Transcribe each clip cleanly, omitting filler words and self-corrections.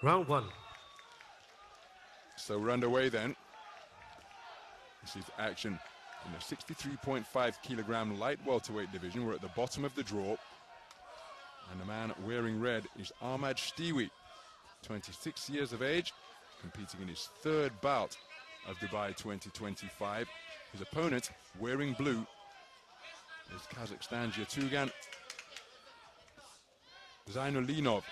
Round one. So we're underway then. This is action in the 63.5 kilogram light welterweight division. We're at the bottom of the draw. And the man wearing red is Ahmad Штиуи, 26 years of age, competing in his third bout of Dubai 2025. His opponent, wearing blue, is Kazakhstan's Ертуған Zeynulinov.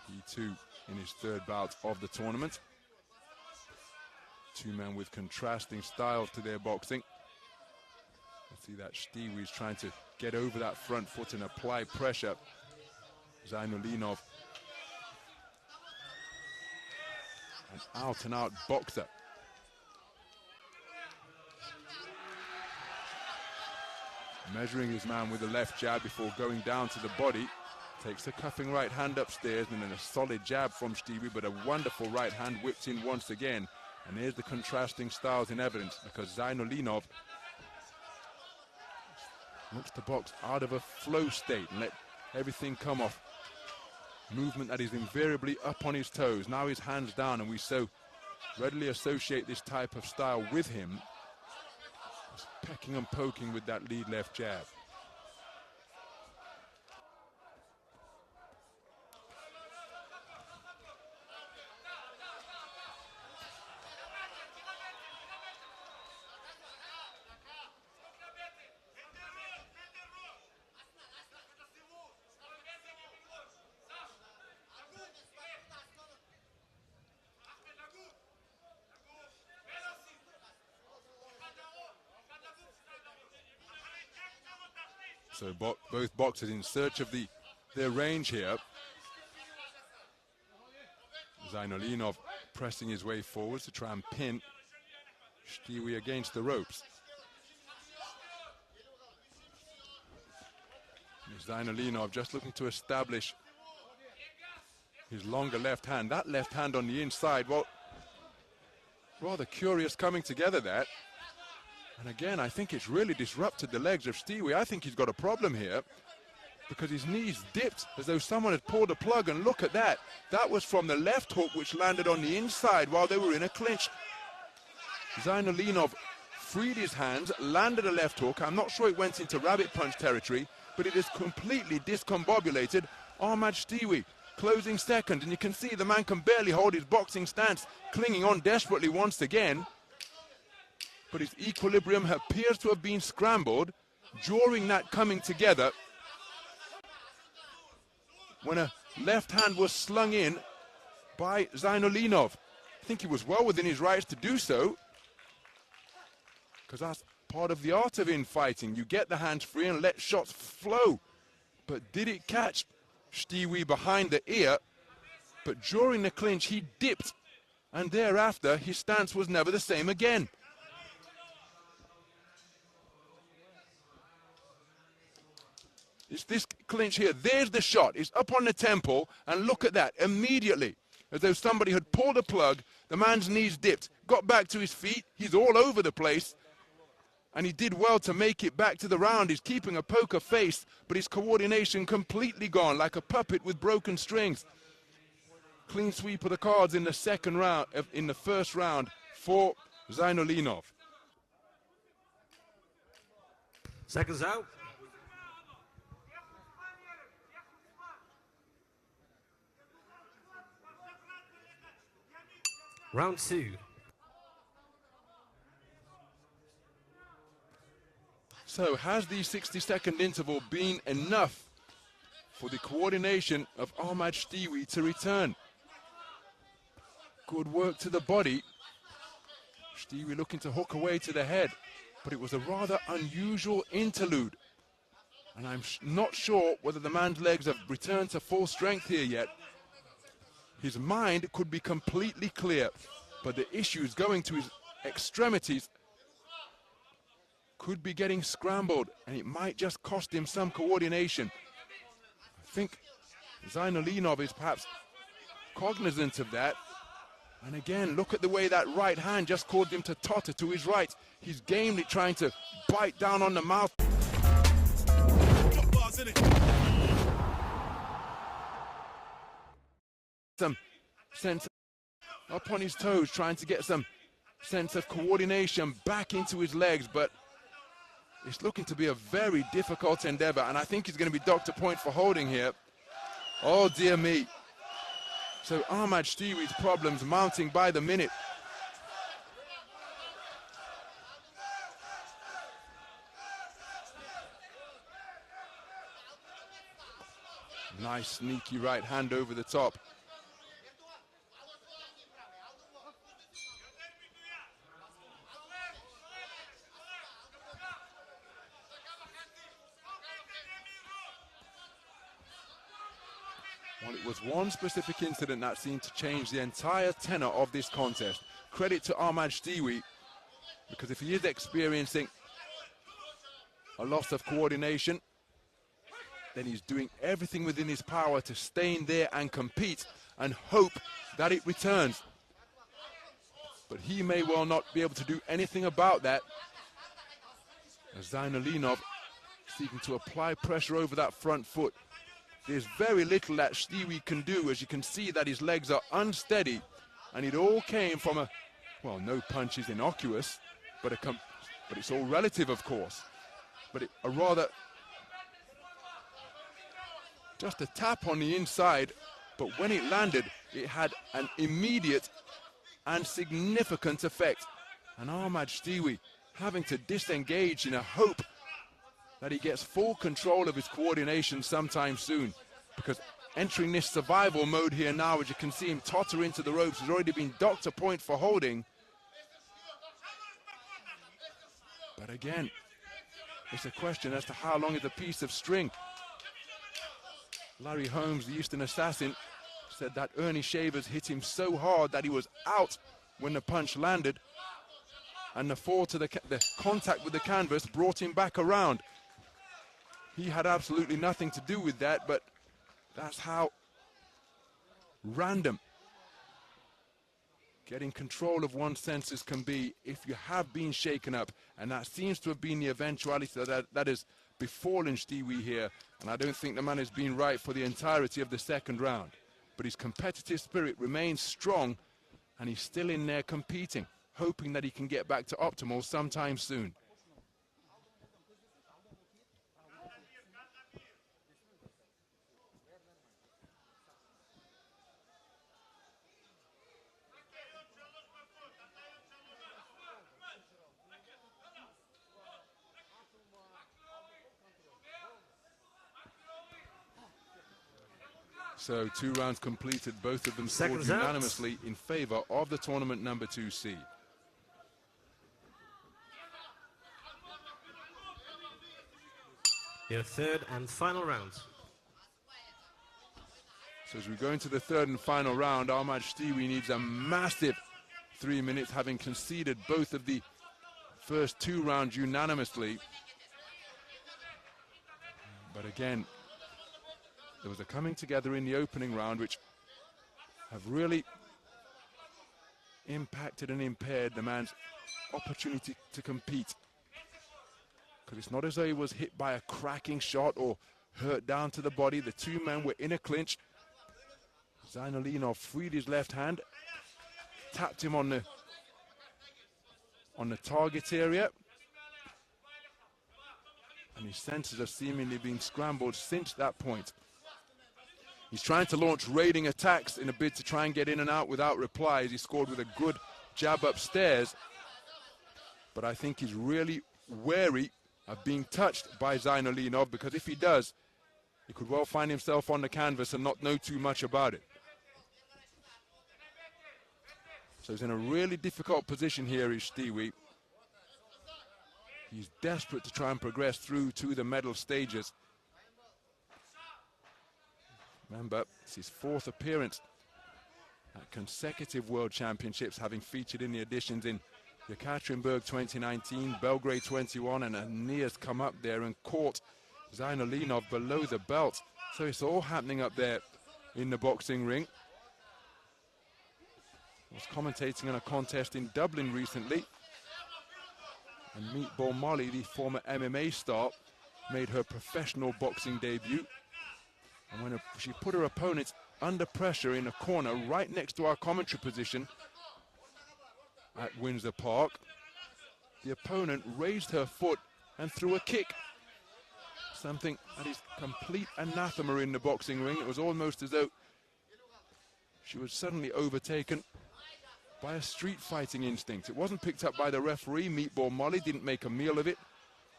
He too in his third bout of the tournament. Two men with contrasting styles to their boxing. You see that Stewi is trying to get over that front foot and apply pressure. Zeynulinov, an out-and-out boxer. Measuring his man with the left jab before going down to the body. Takes a cuffing right hand upstairs and then a solid jab from Stewi, but a wonderful right hand whipped in once again. And here's the contrasting styles in evidence, because Zeynulinov looks to box out of a flow state and let everything come off. Movement that is invariably up on his toes. Now his hands down, and we so readily associate this type of style with him. Just pecking and poking with that lead left jab. So both boxers in search of their range here. Zeynulinov pressing his way forwards to try and pin Stewi against the ropes. Zeynulinov just looking to establish his longer left hand. That left hand on the inside, well, rather curious coming together that. And again, I think it's really disrupted the legs of Stewi. I think he's got a problem here because his knees dipped as though someone had pulled a plug, and look at that. That was from the left hook which landed on the inside while they were in a clinch. Zeynulinov freed his hands, landed a left hook. I'm not sure it went into rabbit punch territory, but it is completely discombobulated Ahmad Штиуи, closing second, and you can see the man can barely hold his boxing stance, clinging on desperately once again. But his equilibrium appears to have been scrambled during that coming together when a left hand was slung in by Zeynulinov. I think he was well within his rights to do so, because that's part of the art of infighting. You get the hands free and let shots flow. But did it catch Stewi behind the ear? But during the clinch he dipped, and thereafter his stance was never the same again. It's this clinch here. There's the shot. It's up on the temple, and look at that. Immediately, as though somebody had pulled a plug, the man's knees dipped, got back to his feet. He's all over the place, and he did well to make it back to the round. He's keeping a poker face, but his coordination completely gone, like a puppet with broken strings. Clean sweep of the cards in the second round, in the first round for Zeynulinov. Seconds out. Round two. So has the 60-second interval been enough for the coordination of Ahmad Штиуи to return? Good work to the body. Stewi looking to hook away to the head, but it was a rather unusual interlude. And I'm not sure whether the man's legs have returned to full strength here yet. His mind could be completely clear, but the issues going to his extremities could be getting scrambled, and it might just cost him some coordination. I think Zeynulinov is perhaps cognizant of that. And again, look at the way that right hand just caused him to totter to his right. He's gamely trying to bite down on the mouth. some sense up on his toes, trying to get some sense of coordination back into his legs, but it's looking to be a very difficult endeavor, and I think he's going to be docked a point for holding here. Oh dear me. So Ahmad Shtiwi's problems mounting by the minute. Nice sneaky right hand over the top. Well, it was one specific incident that seemed to change the entire tenor of this contest. Credit to Ahmad Штиуи, because if he is experiencing a loss of coordination, then he's doing everything within his power to stay in there and compete and hope that it returns. But he may well not be able to do anything about that, as Zeynulinov seeking to apply pressure over that front foot. There's very little that Stewi can do, as you can see that his legs are unsteady, and it all came from a, well, no punch is innocuous, but it's all relative, of course. But a rather, just a tap on the inside, but when it landed, it had an immediate and significant effect. And Ahmad Shtiui having to disengage in a hope that he gets full control of his coordination sometime soon, because entering this survival mode here now, as you can see him totter into the ropes, has already been docked a point for holding. But again, it's a question as to how long is a piece of string. Larry Holmes, the Eastern Assassin, said that Ernie Shavers hit him so hard that he was out when the punch landed, and the fall to the contact with the canvas brought him back around. He had absolutely nothing to do with that, but that's how random getting control of one's senses can be if you have been shaken up, and that seems to have been the eventuality that has befallen Stewi here, and I don't think the man has been right for the entirety of the second round. But his competitive spirit remains strong, and he's still in there competing, hoping that he can get back to optimal sometime soon. So 2 rounds completed, both of them scored unanimously in favor of the tournament number 2 seed. Your third and final round. So as we go into the third and final round, Ahmad Shtiui needs a massive 3 minutes, having conceded both of the first 2 rounds unanimously. But again, there was a coming together in the opening round which have really impacted and impaired the man's opportunity to compete. Because it's not as though he was hit by a cracking shot or hurt down to the body. The 2 men were in a clinch. Zeynulinov freed his left hand, tapped him on the target area, and his senses have seemingly been scrambled since that point. He's trying to launch raiding attacks in a bid to try and get in and out without replies. He scored with a good jab upstairs, but I think he's really wary of being touched by Zeynulinov, because if he does, he could well find himself on the canvas and not know too much about it. So he's in a really difficult position here, is Stewi. He's desperate to try and progress through to the medal stages. Remember, it's his 4th appearance at consecutive World Championships, having featured in the editions in Yekaterinburg 2019, Belgrade 21, and Aeneas come up there and caught Zeynulinov below the belt. So it's all happening up there in the boxing ring. I was commentating on a contest in Dublin recently, and Meatball Molly, the former MMA star, made her professional boxing debut. And when she put her opponent under pressure in a corner right next to our commentary position at Windsor Park, the opponent raised her foot and threw a kick. Something that is complete anathema in the boxing ring. It was almost as though she was suddenly overtaken by a street fighting instinct. It wasn't picked up by the referee. Meatball Molly didn't make a meal of it.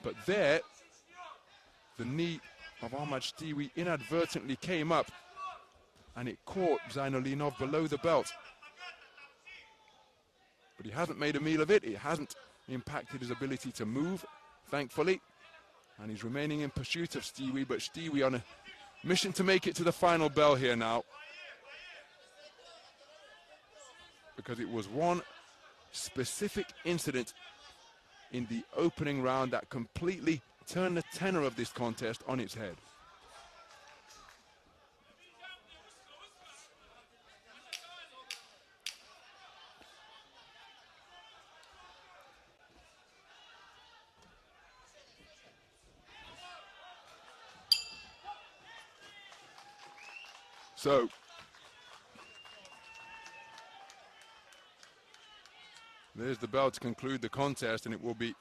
But there, the knee of Ahmad Штиуи inadvertently came up and it caught Zeynulinov below the belt. But he hasn't made a meal of it. It hasn't impacted his ability to move, thankfully. And he's remaining in pursuit of Stewi, but Stewi on a mission to make it to the final bell here now. Because it was one specific incident in the opening round that completely turned the tenor of this contest on its head. So, there's the bell to conclude the contest, and it will be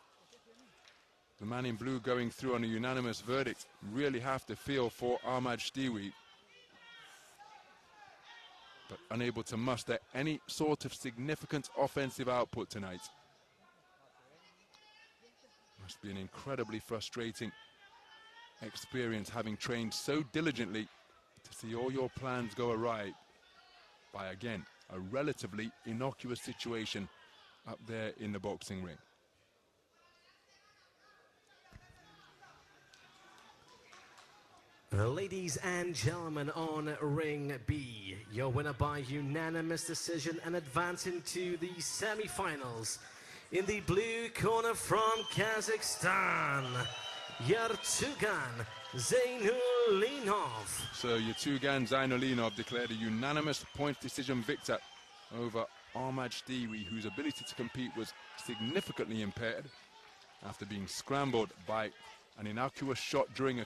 the man in blue going through on a unanimous verdict. Really have to feel for Ahmad Штиуи, but unable to muster any sort of significant offensive output tonight. Must be an incredibly frustrating experience, having trained so diligently to see all your plans go awry by, again, a relatively innocuous situation up there in the boxing ring. Ladies and gentlemen, on ring B, your winner by unanimous decision and advancing to the semi-finals. In the blue corner from Kazakhstan, Ертуған Зейнулинов. So Ертуған Зейнулинов declared a unanimous point decision victor over Ahmad Штиуи, whose ability to compete was significantly impaired after being scrambled by an innocuous shot during a